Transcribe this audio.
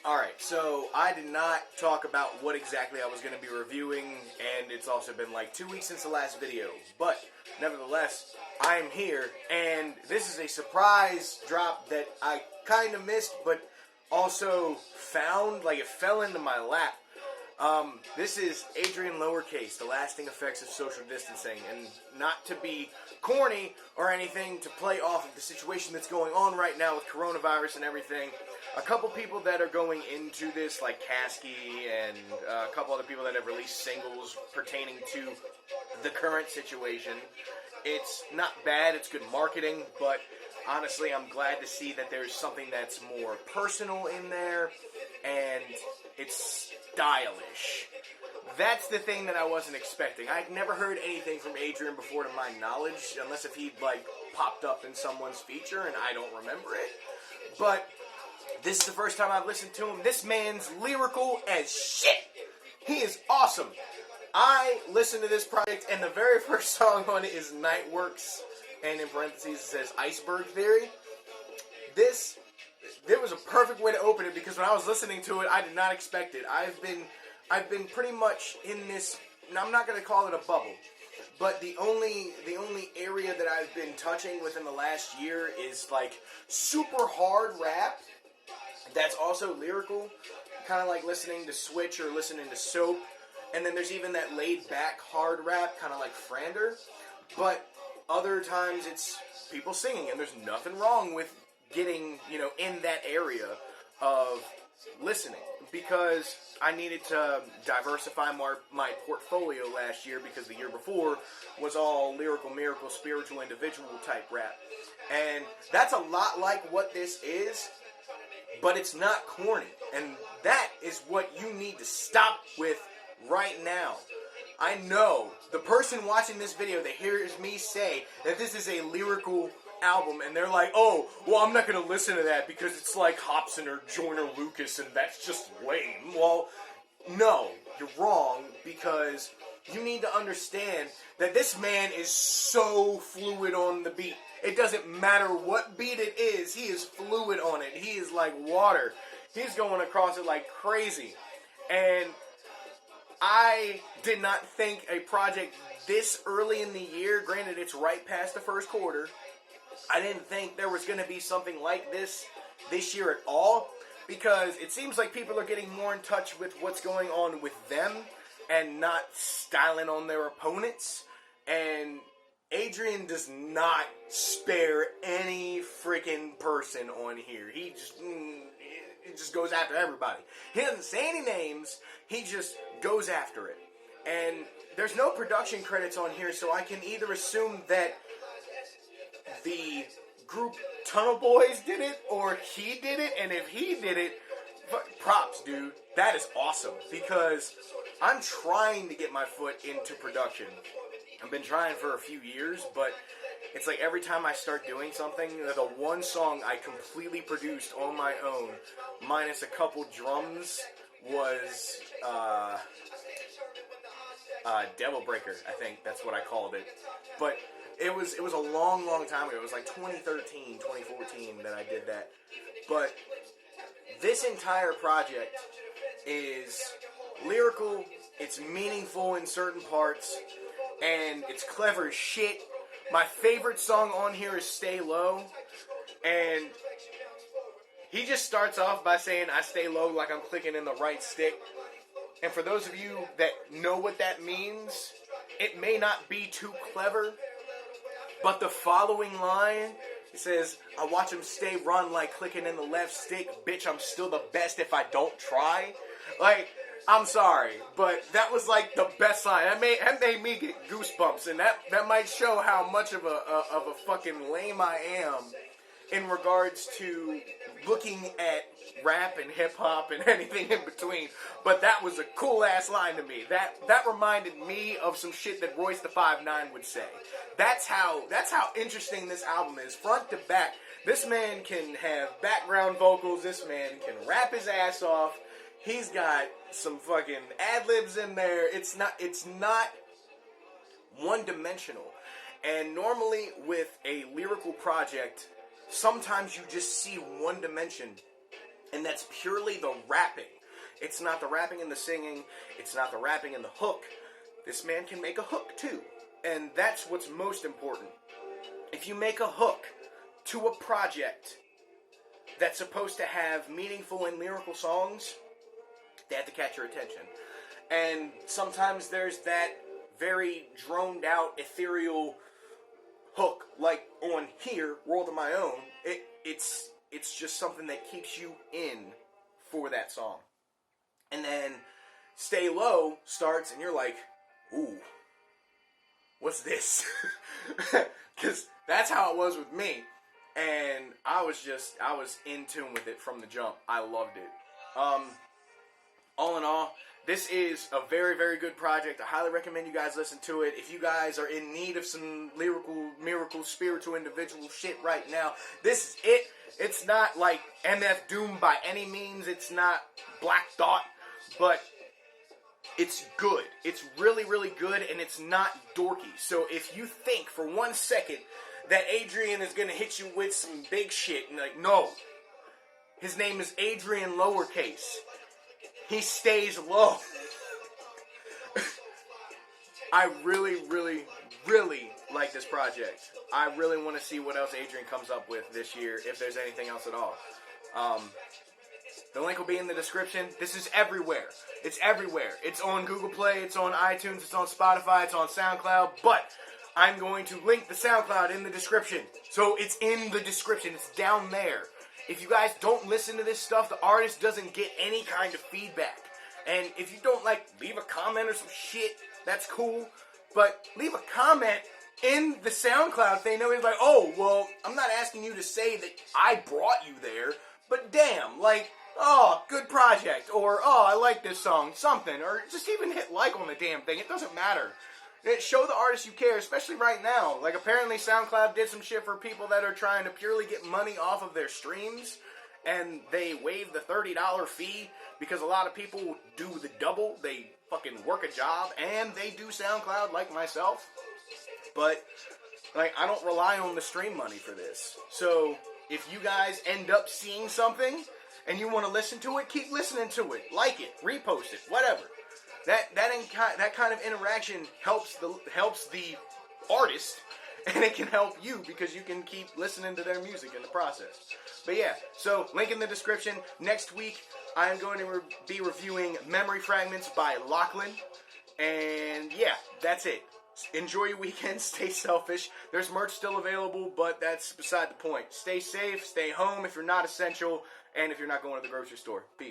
Alright, so I did not talk about what exactly I was going to be reviewing, and it's also been like 2 weeks since the last video. But, nevertheless, I am here, and this is a surprise drop that I kind of missed, but also found, like it fell into my lap. This is Adrian Lowercase, The Lasting Effects of Social Distancing, and not to be corny or anything, to play off of the situation that's going on right now with coronavirus and everything. A couple people that are going into this, like Kasky and a couple other people that have released singles pertaining to the current situation. It's not bad, it's good marketing, but honestly, I'm glad to see that there's something that's more personal in there, and it's stylish. That's the thing that I wasn't expecting. I'd never heard anything from Adrian before to my knowledge, unless if he'd, like, popped up in someone's feature, and I don't remember it. But this is the first time I've listened to him. This man's lyrical as shit. He is awesome. I listened to this project, and the very first song on it is Nightworks, and in parentheses it says Iceberg Theory. There was a perfect way to open it, because when I was listening to it, I did not expect it. I've been pretty much in this, now I'm not going to call it a bubble, but the only area that I've been touching within the last year is like super hard rap that's also lyrical, kind of like listening to Switch or listening to Soap. And then there's even that laid-back hard rap, kind of like Frander. But other times it's people singing, and there's nothing wrong with getting, in that area of listening. Because I needed to diversify my portfolio last year, because the year before was all lyrical, miracle, spiritual, individual type rap. And that's a lot like what this is, but it's not corny. And that is what you need to stop with right now. I know the person watching this video that hears me say that this is a lyrical album, and they're like, oh, well, I'm not going to listen to that because it's like Hobson or Joyner Lucas and that's just lame. Well, no, you're wrong, because you need to understand that this man is so fluid on the beat. It doesn't matter what beat it is, he is fluid on it. He is like water. He's going across it like crazy. And I did not think a project this early in the year, granted it's right past the first quarter, I didn't think there was going to be something like this year at all, because it seems like people are getting more in touch with what's going on with them and not styling on their opponents. And Adrian does not spare any freaking person on here. He just goes after everybody. He doesn't say any names, he just goes after it. And there's no production credits on here, so I can either assume that the group Tunnel Boys did it, or he did it, and if he did it, props, dude. That is awesome, because I'm trying to get my foot into production. I've been trying for a few years, but it's like every time I start doing something, the one song I completely produced on my own, minus a couple drums, was Devil Breaker, I think that's what I called it. But it was a long time ago. It was like 2013, 2014 that I did that. But this entire project is lyrical, it's meaningful in certain parts, and it's clever as shit. My favorite song on here is Stay Low, and he just starts off by saying, I stay low like I'm clicking in the right stick. And for those of you that know what that means, it may not be too clever, but the following line, it says, I watch him stay run like clicking in the left stick. Bitch, I'm still the best if I don't try. Like, I'm sorry, but that was like the best line. That made me get goosebumps, and that might show how much of a fucking lame I am in regards to looking at rap and hip-hop and anything in between. But that was a cool-ass line to me. That reminded me of some shit that Royce the 5'9" would say. That's how interesting this album is. Front to back, this man can have background vocals. This man can rap his ass off. He's got some fucking ad-libs in there. It's not one-dimensional. And normally with a lyrical project, sometimes you just see one dimension And that's purely the rapping. It's not the rapping and the singing. It's not the rapping and the hook. This man can make a hook too. And that's what's most important. If you make a hook to a project that's supposed to have meaningful and lyrical songs, they have to catch your attention. And sometimes there's that very droned out, ethereal hook, like on here, World of My Own. It's just something that keeps you in for that song. And then Stay Low starts and you're like, ooh, what's this? Because that's how it was with me. And I was in tune with it from the jump. I loved it. All in all, this is a very, very good project. I highly recommend you guys listen to it. If you guys are in need of some lyrical, miracle, spiritual, individual shit right now, this is it. It's not like MF Doom by any means. It's not Black Thought, but it's good. It's really, really good, and it's not dorky. So if you think for 1 second that Adrian is going to hit you with some big shit, and like, no. His name is Adrian Lowercase. He stays low. I really, really, really like this project. I really want to see what else Adrian comes up with this year, if there's anything else at all. The link will be in the description. This is everywhere. It's everywhere. It's on Google Play, it's on iTunes, it's on Spotify, it's on SoundCloud, but I'm going to link the SoundCloud in the description. So it's in the description. It's down there. If you guys don't listen to this stuff, the artist doesn't get any kind of feedback. And if you don't, like, leave a comment or some shit, that's cool. But leave a comment in the SoundCloud thing. Nobody's like, oh, well, I'm not asking you to say that I brought you there, but damn, like, oh, good project, or, oh, I like this song, something, or just even hit like on the damn thing. It doesn't matter. Show the artist you care, especially right now. Like, apparently SoundCloud did some shit for people that are trying to purely get money off of their streams, and they waived the $30 fee because a lot of people do the double. They fucking work a job, and they do SoundCloud like myself. But, like, I don't rely on the stream money for this. So, if you guys end up seeing something, and you want to listen to it, keep listening to it. Like it, repost it, whatever. That kind of interaction helps the artist, and it can help you because you can keep listening to their music in the process. But yeah, so link in the description. Next week, I am going to be reviewing Memory Fragments by Lachlan. And yeah, that's it. Enjoy your weekend. Stay selfish. There's merch still available, but that's beside the point. Stay safe. Stay home if you're not essential. And if you're not going to the grocery store. Peace.